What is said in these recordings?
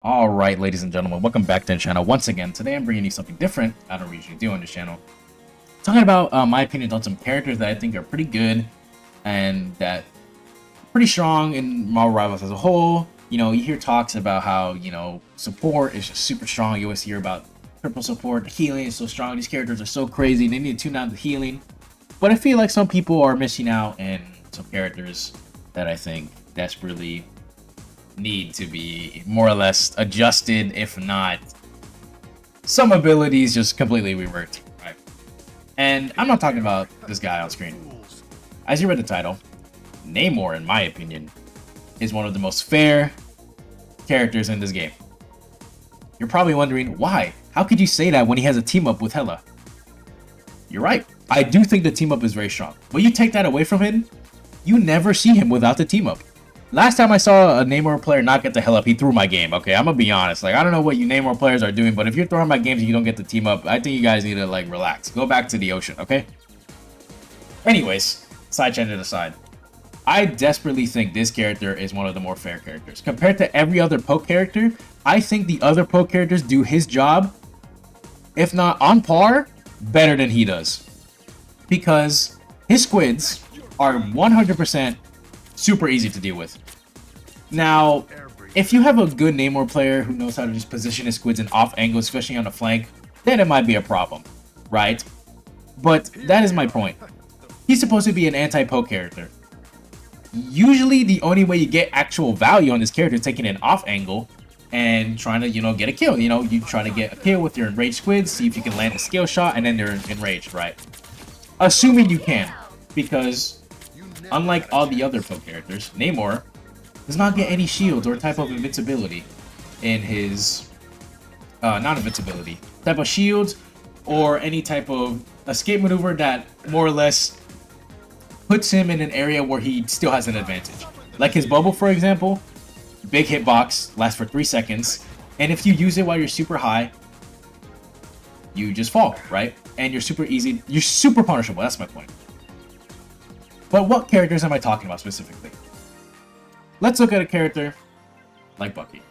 All right, ladies and gentlemen, welcome back to the channel once again. Today I'm bringing you something different I don't usually do on this channel. Talking about my opinions on some characters that I think are pretty good and that pretty strong in Marvel Rivals as a whole. You know, you hear talks about how, support is just super strong. You always hear about triple support, healing is so strong. These characters are so crazy. They need to tune down the healing. But I feel like some people are missing out in some characters that I think desperately need to be more or less adjusted, if not some abilities just completely reworked, right? And I'm not talking about this guy on screen. As you read the title, Namor, in my opinion, is one of the most fair characters in this game. You're probably wondering, why? How could you say that when he has a team up with Hela? You're right. I do think the team up is very strong. But you take that away from him, you never see him without the team up. Last time I saw a Namor player not get the hell up, he threw my game. Okay, I'm gonna be honest. Like, I don't know what you Namor players are doing, but if you're throwing my games and you don't get the team up, I think you guys need to, like, relax. Go back to the ocean, okay? Anyways, side tangent aside, I desperately think this character is one of the more fair characters. Compared to every other poke character, I think the other poke characters do his job, if not on par, better than he does. Because his squids are 100% super easy to deal with. Now, if you have a good Namor player who knows how to just position his squids in off angles, especially on the flank, then it might be a problem, right? But that is my point. He's supposed to be an anti-poke character. Usually, the only way you get actual value on this character is taking an off angle and trying to, get a kill. You try to get a kill with your enraged squids, see if you can land a skill shot, and then they're enraged, right? Assuming you can, because unlike all the other poke characters, Namor does not get any shields or type of invincibility in his not invincibility, type of shields or any type of escape maneuver that more or less puts him in an area where he still has an advantage. Like his bubble, for example, big hitbox, lasts for 3 seconds, and if you use it while you're super high, you just fall, right? And you're super punishable, that's my point. But what characters am I talking about specifically? Let's look at a character like Bucky.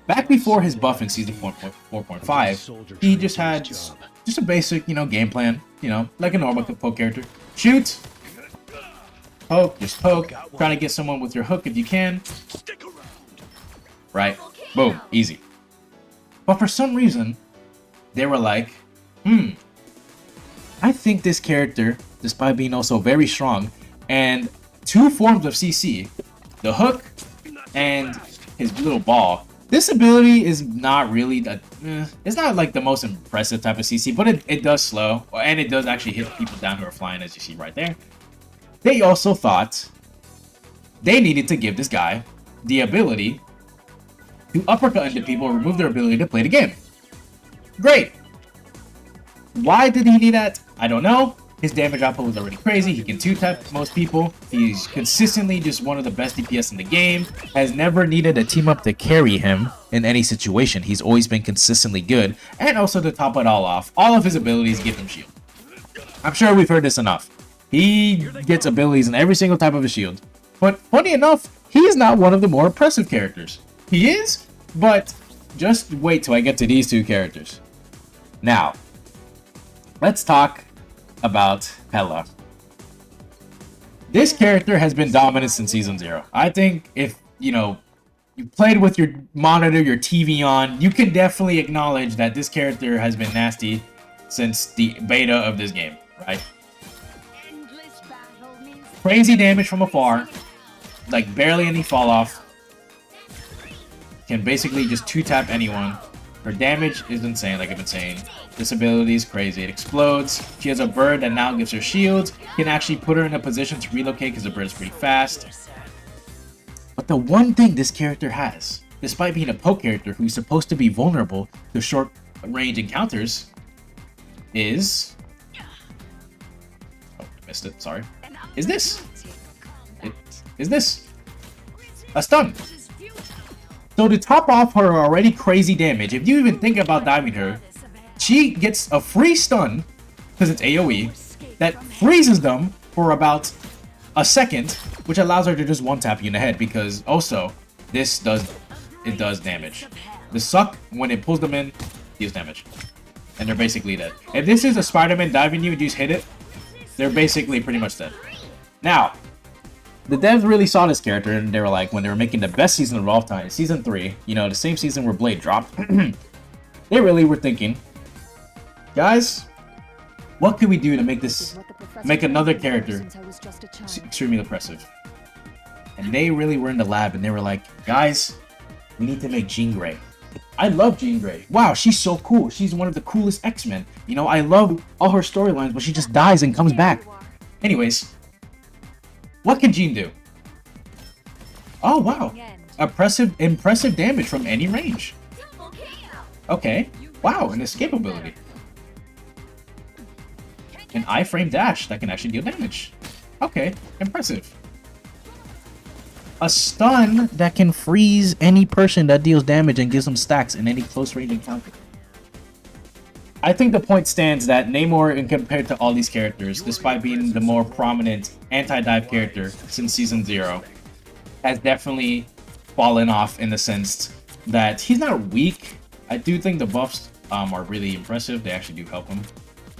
Back before his buff in Season 4.5, he just had just a basic, game plan, like a normal poke character. Shoot, poke, just poke, trying to get someone with your hook if you can. Right? Boom, easy. But for some reason, they were like, I think this character, despite being also very strong, and 2 forms of CC, the hook and his little ball, this ability is not really that, it's not like the most impressive type of CC, but it does slow, and it does actually hit people down who are flying, as you see right there. They also thought they needed to give this guy the ability to uppercut into people and remove their ability to play the game. Great. Why did he need that? I don't know. His damage output was already crazy. He can 2-tap most people. He's consistently just one of the best DPS in the game. Has never needed a team up to carry him in any situation. He's always been consistently good. And also to top it all off, all of his abilities give him shield. I'm sure we've heard this enough. He gets abilities in every single type of a shield. But funny enough, he is not one of the more impressive characters. He is, but just wait till I get to these 2 characters. Now, let's talk about Hela. This character has been dominant since Season 0. I think if, you played with your monitor, your TV on, you can definitely acknowledge that this character has been nasty since the beta of this game, right? Crazy damage from afar, like barely any fall off. Can basically just 2-tap anyone. Her damage is insane, like I've been saying. This ability is crazy. It explodes. She has a bird that now gives her shields. Can actually put her in a position to relocate because the bird is pretty fast. But the one thing this character has, despite being a poke character who's supposed to be vulnerable to short range encounters, is... Oh, I missed it. Sorry. Is this. Is this. A stun. So to top off her already crazy damage, if you even think about diving her, she gets a free stun, because it's AoE, that freezes them for about a second, which allows her to just one-tap you in the head, because also, this does it does damage. The suck, when it pulls them in, deals damage. And they're basically dead. If this is a Spider-Man diving you and you just hit it, they're basically pretty much dead. Now, the devs really saw this character and they were like, when they were making the best season of all time, season 3, you know, the same season where Blade dropped, they really were thinking, guys, what can we do to make this, make another character extremely impressive? And they really were in the lab and they were like, guys, we need to make Jean Grey. I love Jean Grey. Wow, she's so cool. She's one of the coolest X-Men. You know, I love all her storylines, but she just dies and comes back. Anyways, what can Jean do? Oh, wow. Impressive damage from any range. Okay. Wow, an escape ability. An iframe dash that can actually deal damage. Okay, impressive. A stun that can freeze any person that deals damage and gives them stacks in any close range encounter. I think the point stands that Namor, in compared to all these characters, despite being the more prominent anti-dive character since Season 0, has definitely fallen off in the sense that he's not weak. I do think the buffs are really impressive. They actually do help him.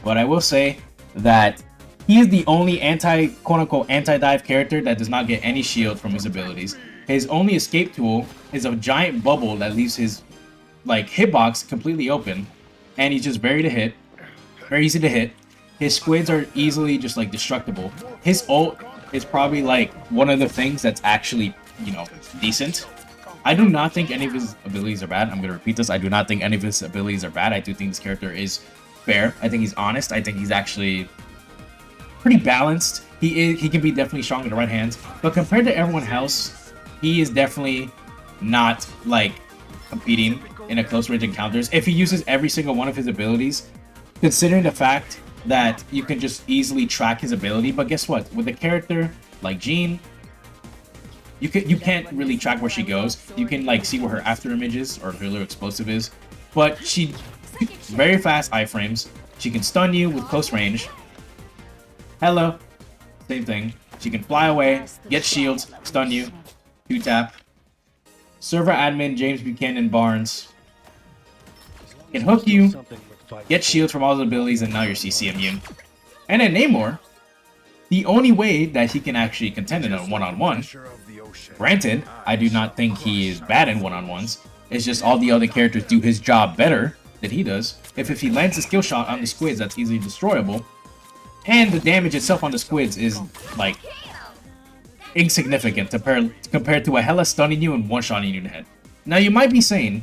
But I will say that he is the only quote-unquote anti-dive character that does not get any shield from his abilities. His only escape tool is a giant bubble that leaves his hitbox completely open, and he's just very easy to hit. His squids are easily just destructible. His ult is probably one of the things that's actually, you know, decent. I do not think any of his abilities are bad. I'm gonna repeat this. I do not think any of his abilities are bad. I do think this character is fair. I think he's honest. I think he's actually pretty balanced. He can be definitely strong in the right hands, but compared to everyone else, he is definitely not competing in a close range encounters. If he uses every single one of his abilities, considering the fact that you can just easily track his ability, but guess what? With a character like Jean, you can't really track where she goes. You can see where her after image is or her little explosive is, but she very fast iframes. She can stun you with close range. Hello, same thing. She can fly away, get shields, stun you, 2-tap. Server admin James Buchanan Barnes can hook you, get shields from all the abilities, and now you're CC immune. And then Namor, the only way that he can actually contend in a one-on-one, granted, I do not think he is bad in one-on-ones, it's just all the other characters do his job better than he does. If he lands a skill shot on the squids, that's easily destroyable. And the damage itself on the squids is, insignificant compared to a Hela stunning you and one-shotting you in the head. Now, you might be saying,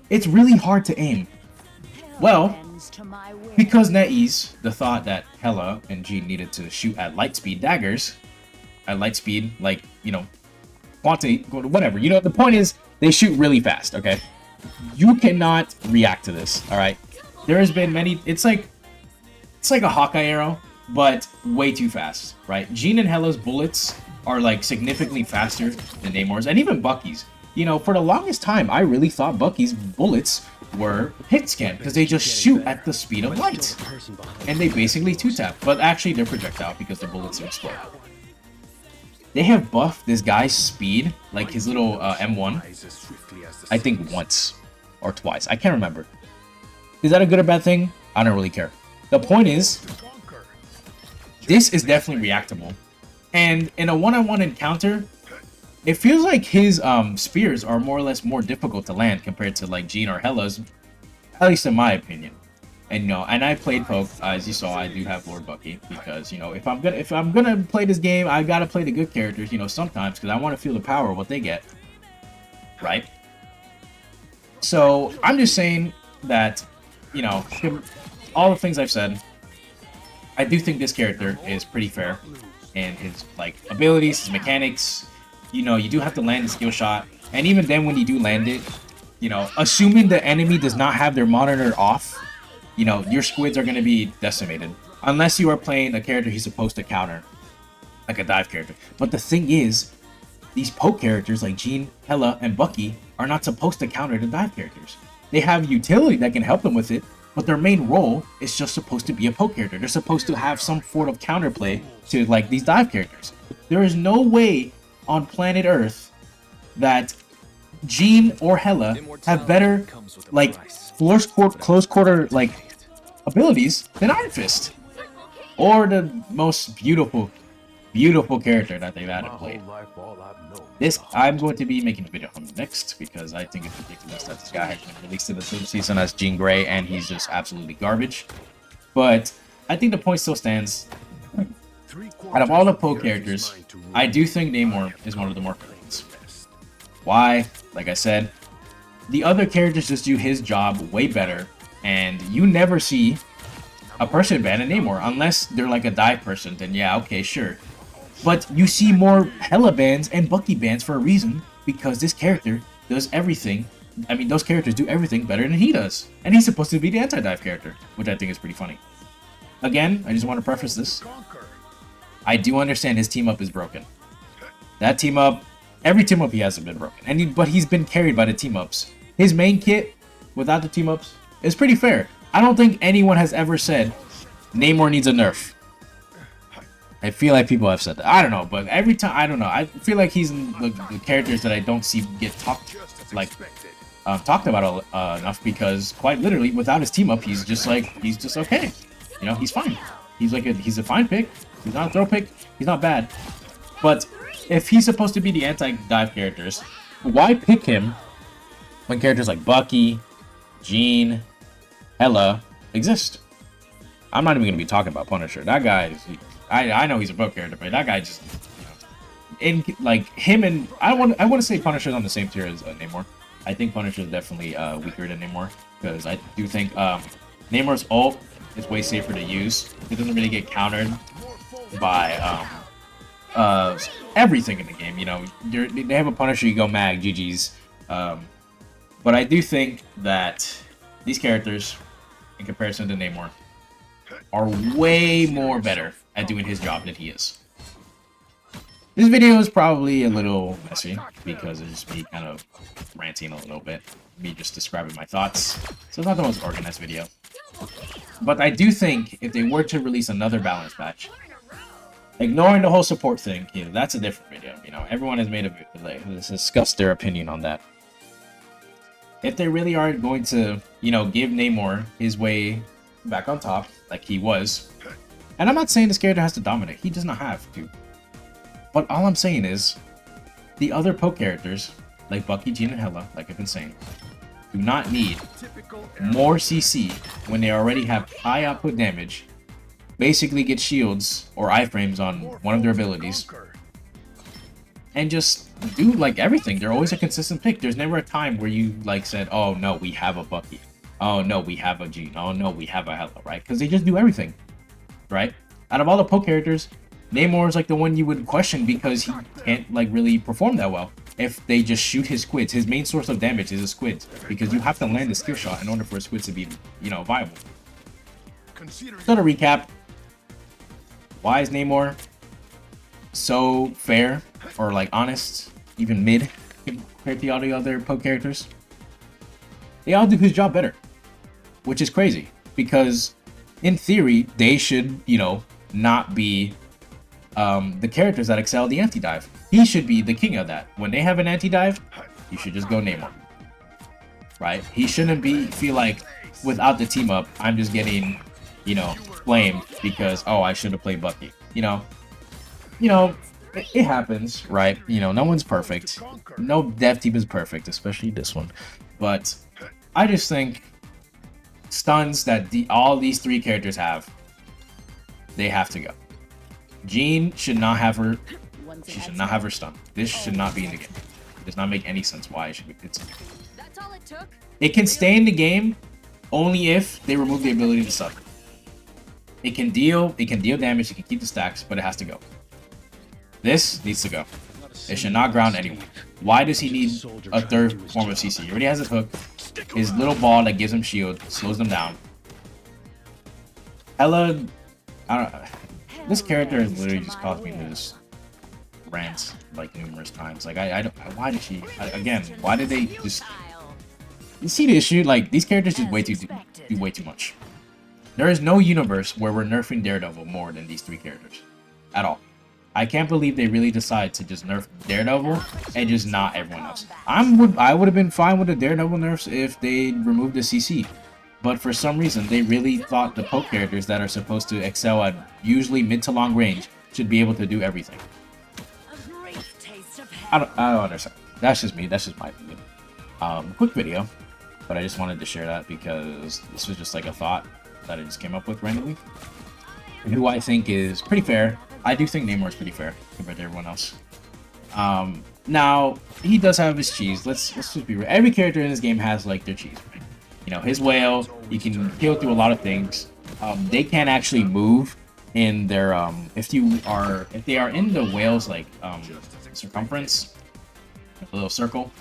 it's really hard to aim. Well, because NetEase, the thought that Hela and Jean needed to shoot at light speed daggers, at light speed, quantity, whatever. You know, the point is, they shoot really fast, okay? You cannot react to this, alright? There has been many, it's like a Hawkeye arrow, but way too fast, right? Jean and Hela's bullets are significantly faster than Namor's, and even Bucky's. You know, for the longest time, I really thought Bucky's bullets were hit scan because they just shoot at the speed of light, and they basically 2-tap. But actually, they're projectile because the bullets explode. They have buffed this guy's speed, his little M1. I think once or twice. I can't remember. Is that a good or bad thing? I don't really care. The point is, this is definitely reactable. And in a one-on-one encounter, it feels like his spears are more or less more difficult to land compared to Jean or Hela's, at least in my opinion. And you know, and I played Poke, as you saw. I do have Lord Bucky because you know if I'm gonna play this game, I gotta play the good characters. You know, sometimes because I want to feel the power of what they get, right? So I'm just saying that, you know, all the things I've said, I do think this character is pretty fair in his abilities, his mechanics. You know, you do have to land the skill shot, and even then when you do land it, you know, assuming the enemy does not have their monitor off, you know, your squids are going to be decimated. Unless you are playing a character he's supposed to counter, like a dive character. But the thing is, these poke characters like Jean, Hela, and Bucky are not supposed to counter the dive characters. They have utility that can help them with it, but their main role is just supposed to be a poke character. They're supposed to have some sort of counterplay to these dive characters. There is no way on planet Earth that Jean or Hela have better, like, close quarter, like, abilities than Iron Fist. Or the most beautiful character that they've added played. This, I'm going to be making a video on next because I think it's ridiculous that this guy has been released in the same season as Jean Grey and he's just absolutely garbage. But I think the point still stands. Out of all the Poe characters, I do think Namor is one of the more villains. Why? Like I said, the other characters just do his job way better, and you never see a person ban a Namor unless they're like a dive person. Then yeah, okay, sure. But you see more Hela bans and Bucky bans for a reason, because this character does everything. I mean, those characters do everything better than he does. And he's supposed to be the anti-dive character, which I think is pretty funny. Again, I just want to preface this. I do understand his team up is broken. That team up, every team up he has been broken. But he's been carried by the team ups. His main kit, without the team ups, is pretty fair. I don't think anyone has ever said Namor needs a nerf. I feel like people have said that. I don't know, but every time, I don't know. I feel like he's in the characters that I don't see get talked about enough, because quite literally, without his team up, he's just okay. You know, he's fine. He's a fine pick. He's not a throw pick. He's not bad. But if he's supposed to be the anti-dive characters, why pick him when characters like Bucky, Jean, Hela exist? I'm not even going to be talking about Punisher. That guy is... I know he's a pro character, but that guy just, you know, like him and I want to say Punisher's on the same tier as Namor. I think Punisher is definitely weaker than Namor, because I do think Namor's ult is way safer to use. It doesn't really get countered by everything in the game. You know, they have a Punisher, you go mag, GG's. But I do think that these characters, in comparison to Namor, are way more better at doing his job than he is. This video is probably a little messy because it's just me kind of ranting a little bit, me just describing my thoughts. So it's not the most organized video. But I do think if they were to release another balance patch, ignoring the whole support thing, you know, that's a different video. You know, everyone has has discussed their opinion on that. If they really are going to, you know, give Namor his way back on top, like he was, and I'm not saying this character has to dominate. He does not have to. But all I'm saying is, the other Poe characters, like Bucky, Jean, and Hela, like I've been saying, do not need more CC when they already have high output damage, basically get shields or iframes on one of their abilities, and just do like everything. They're always a consistent pick. There's never a time where you like said, oh no, we have a Bucky. Oh no, we have a Jean. Oh no, we have a Hela, right? Because they just do everything, right? Out of all the Poe characters, Namor is like the one you would question because he can't like really perform that well. If they just shoot his squids, his main source of damage is his squids, because you have to land the skill shot in order for his squids to be, you know, viable. So to recap, why is Namor so fair or like honest, even mid compared to all the other Poe characters? They all do his job better, which is crazy because in theory they should, you know, not be the characters that excel the anti-dive. He should be the king of that. When they have an anti-dive, you should just go Namor, right? He shouldn't feel like without the team up, I'm just getting, you know, blamed because, oh, I should have played Bucky. You know, it happens, right? You know, no one's perfect. No dev team is perfect, especially this one. But I just think stuns that all these three characters have, they have to go. Jean should not have her. She should not have her stun. This should not be in the game. It does not make any sense why it should be. It can stay in the game only if they remove the ability to suck. It can deal damage. It can keep the stacks, but it has to go. This needs to go. It should not ground anyone. Why does he need a third form of CC? He already has his hook. His little ball that gives him shield slows them down. Hela, this character has literally just caused me to just rant like numerous times. Like I don't. Why did she? Again, why did they just? You see the issue? Like these characters just do way too much. There is no universe where we're nerfing Daredevil more than these three characters, at all. I can't believe they really decide to just nerf Daredevil and just not everyone else. I would have been fine with the Daredevil nerfs if they removed the CC. But for some reason, they really thought the poke characters that are supposed to excel at usually mid to long range should be able to do everything. I don't understand. That's just me. That's just my opinion. Quick video, but I just wanted to share that because this was just like a thought that I just came up with randomly. And who I think is pretty fair. I do think Namor is pretty fair compared to everyone else. Now he does have his cheese. Let's just be real. Every character in this game has like their cheese, right? You know, his whale, you can kill through a lot of things. They can't actually move in their if they are in the whale's like circumference, a little circle.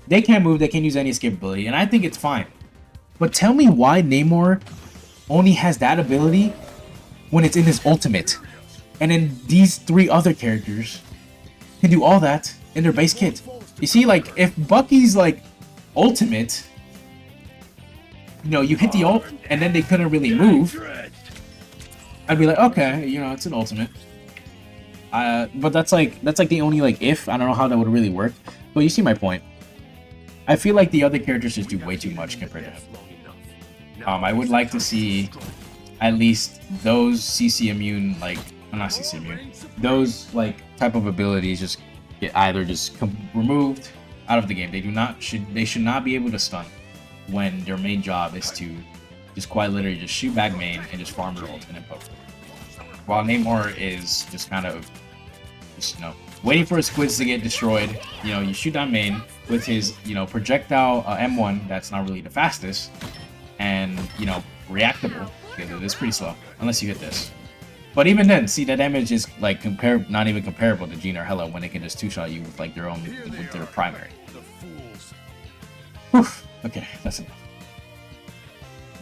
They can't move, they can't use any escapability, and I think it's fine. But tell me why Namor only has that ability when it's in his ultimate. And then these 3 other characters can do all that in their base kit. You see, like, if Bucky's like ultimate, you know, you hit the ult and then they couldn't really move, I'd be like, okay, you know, it's an ultimate. But that's like the only like if. I don't know how that would really work. But you see my point. I feel like the other characters just do way too much compared to him. I would like to see at least those CC immune, like, not CC immune, those like type of abilities just get either just removed out of the game. They should not be able to stun when their main job is to just quite literally just shoot back main and just farm their ult and then poke. While Namor is just kind of just, you know, waiting for his squids to get destroyed. You know, you shoot down main with his, you know, projectile M1 that's not really the fastest, and, you know, reactable because it is pretty slow unless you hit this. But even then, see, the damage is like not even comparable to Gina or Hela when they can just 2-shot you with like their own, with their primary. Whew. Okay, that's enough.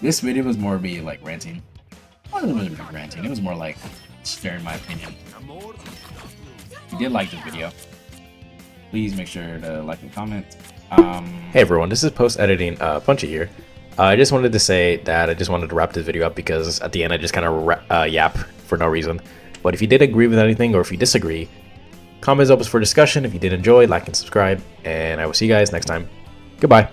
This video was more be like ranting. Well, it wasn't really ranting. It was more like sharing my opinion. If you did like this video, please make sure to like and comment. Hey everyone, this is post editing Punchy here. I just wanted to say that I just wanted to wrap this video up because at the end I just kind of yap for no reason. But if you did agree with anything or if you disagree, comments open for discussion. If you did enjoy, like and subscribe, and I will see you guys next time. Goodbye.